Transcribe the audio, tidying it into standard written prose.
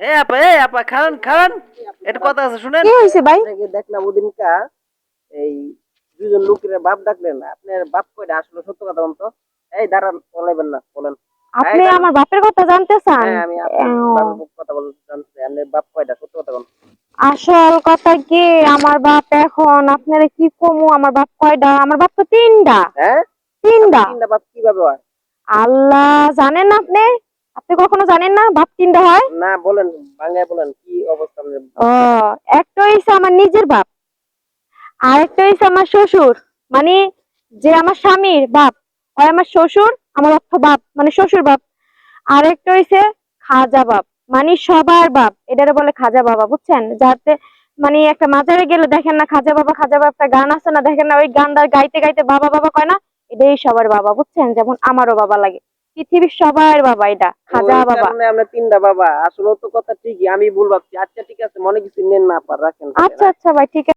আপা খান খান, একটা কথা আছে শুনেন। কি হয়েছে ভাই? আপনাকে দেখলাম ওদিনকা এই দুজন লোকের বাপ ডাকলেন, আপনার বাপ কয়টা আসলে সত্য কথা বলতো। এই দাঁড়ান, বলাইবেন না, বলেন। এই আপনি দাঁড়ান। আমার বাপের কথা জানতে চান? হ্যাঁ, আমি আপনার আহ, বাপের কথা বলতে জানতে চাই। আপনার বাপ কয়টা, সত্য কথা বলুন। আসল কথা কি, আমার বাপ এখন আপনারা কি কমু, আমার বাপ কয়টা? আমার বাপ তো তিনটা। হ্যাঁ, তিনটা? আপনার তিনটা বাপ কিভাবে হয়? আল্লাহ, জানেন না আপনি? আপনি কখনো জানেন না বাপ তিনটা হয়? না, বলেন, বাংলায় বলেন কি অবস্থা আপনার। ও, একটা হইছে আমার নিজের বাপ, আর একটা হইছে আমার শ্বশুর, মানে যে আমার স্বামীর বাপ, হয় আমার শ্বশুর, আমার অর্থ বাপ মানে শ্বশুর বাপ। আর একটা হইছে খাজা বাপ, মানে সবার বাপ, এটারে বলে খাজা বাবা, বুঝছেন? যাতে মানে একটা মাজারে গেলে দেখেন না খাজা বাবা খাজা বাবা একটা গান আছে না, দেখেন না ওই গানটা গাইতে গাইতে বাবা বাবা কয় না, এটাই সবার বাবা, বুঝছেন? যেমন আমারও বাবা লাগে, পৃথিবীর সবার বাবা এটা খাজা ওই বাবা। কারণে আমরা তিনটা বাবা, আসলে তো কথা ঠিকই, আমি ভুল ভাবছি। আচ্ছা ঠিক আছে, মনে কিছু নেন না, আপা রাখেন, আচ্ছা রাখেন। আচ্ছা ভাই, ঠিক আছে।